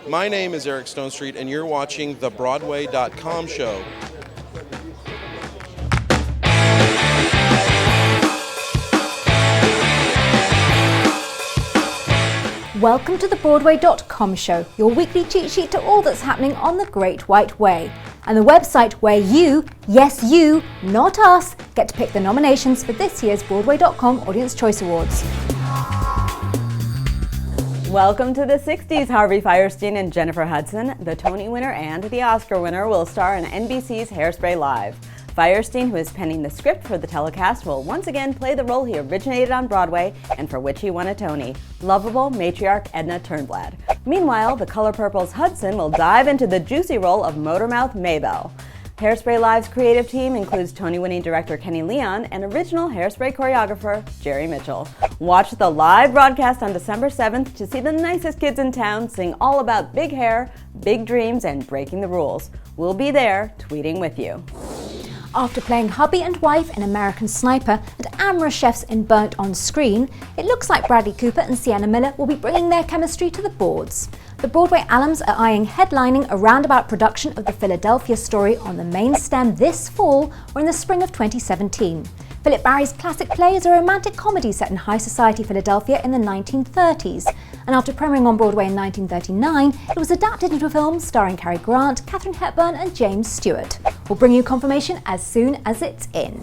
My name is Eric Stonestreet, and you're watching the Broadway.com show. Welcome to the Broadway.com show, your weekly cheat sheet to all that's happening on the Great White Way, and the website where you, yes you, not us, get to pick the nominations for this year's Broadway.com Audience Choice Awards. Welcome to the 60s. Harvey, Fierstein, and Jennifer Hudson, the Tony winner and the Oscar winner, will star in NBC's Hairspray Live. Fierstein, who is penning the script for the telecast, will once again play the role he originated on Broadway and for which he won a Tony, lovable matriarch Edna Turnblad. Meanwhile, the Color Purple's Hudson will dive into the juicy role of Motormouth Maybelle. Hairspray Live's creative team includes Tony-winning director Kenny Leon and original Hairspray choreographer Jerry Mitchell. Watch the live broadcast on December 7th to see the nicest kids in town sing all about big hair, big dreams, and breaking the rules. We'll be there, tweeting with you. After playing hubby and wife in American Sniper and amorous chefs in Burnt on Screen, it looks like Bradley Cooper and Sienna Miller will be bringing their chemistry to the boards. The Broadway alums are eyeing headlining a roundabout production of the Philadelphia story on the main stem this fall or in the spring of 2017. Philip Barry's classic play is a romantic comedy set in high society Philadelphia in the 1930s, and after premiering on Broadway in 1939, it was adapted into a film starring Cary Grant, Katharine Hepburn, and James Stewart. We'll bring you confirmation as soon as it's in.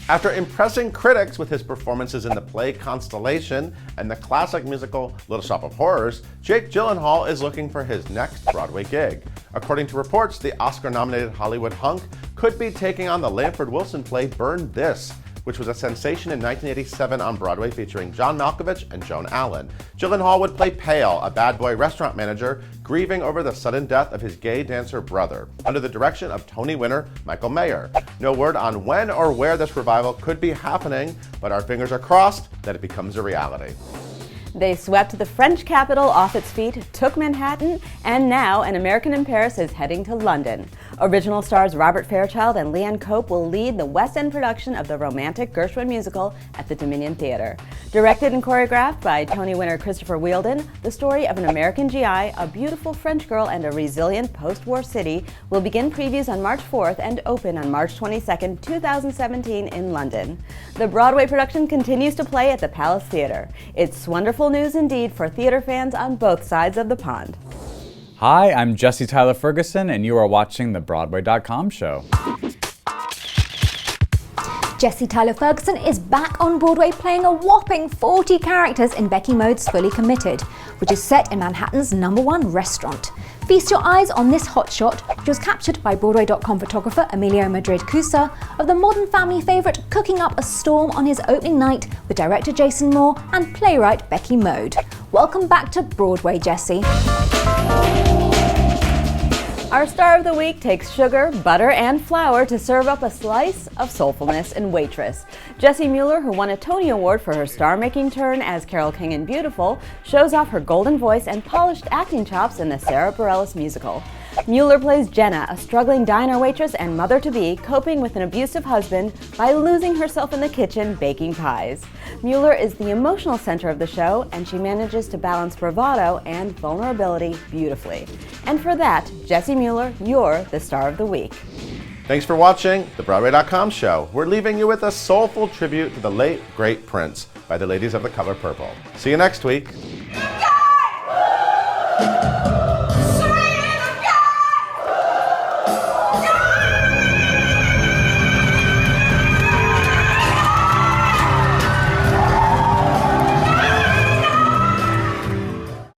After impressing critics with his performances in the play Constellation and the classic musical Little Shop of Horrors, Jake Gyllenhaal is looking for his next Broadway gig. According to reports, the Oscar-nominated Hollywood hunk could be taking on the Lanford Wilson play Burn This, which was a sensation in 1987 on Broadway featuring John Malkovich and Joan Allen. Gyllenhaal would play Pale, a bad boy restaurant manager grieving over the sudden death of his gay dancer brother, under the direction of Tony winner Michael Mayer. No word on when or where this revival could be happening, but our fingers are crossed that it becomes a reality. They swept the French capital off its feet, took Manhattan, and now An American in Paris is heading to London. Original stars Robert Fairchild and Leanne Cope will lead the West End production of the romantic Gershwin musical at the Dominion Theatre. Directed and choreographed by Tony winner Christopher Wheeldon, the story of an American GI, a beautiful French girl, and a resilient post-war city will begin previews on March 4th and open on March 22, 2017 in London. The Broadway production continues to play at the Palace Theatre. It's wonderful news indeed for theater fans on both sides of the pond. Hi, I'm Jessie Tyler Ferguson, and you are watching the Broadway.com show. Jessie Tyler Ferguson is back on Broadway playing a whopping 40 characters in Becky Mode's Fully Committed, which is set in Manhattan's #1 restaurant. Feast your eyes on this hotshot, which was captured by Broadway.com photographer Emilio Madrid-Cusa, of the Modern Family favourite cooking up a storm on his opening night with director Jason Moore and playwright Becky Mode. Welcome back to Broadway, Jessie. Our star of the week takes sugar, butter, and flour to serve up a slice of soulfulness in Waitress. Jessie Mueller, who won a Tony Award for her star-making turn as Carole King in Beautiful, shows off her golden voice and polished acting chops in the Sarah Bareilles musical. Mueller plays Jenna, a struggling diner waitress and mother-to-be, coping with an abusive husband by losing herself in the kitchen baking pies. Mueller is the emotional center of the show, and she manages to balance bravado and vulnerability beautifully. And for that, Jessie Mueller, you're the star of the week. Thanks for watching the Broadway.com show. We're leaving you with a soulful tribute to the late, great Prince by the ladies of the Color Purple. See you next week.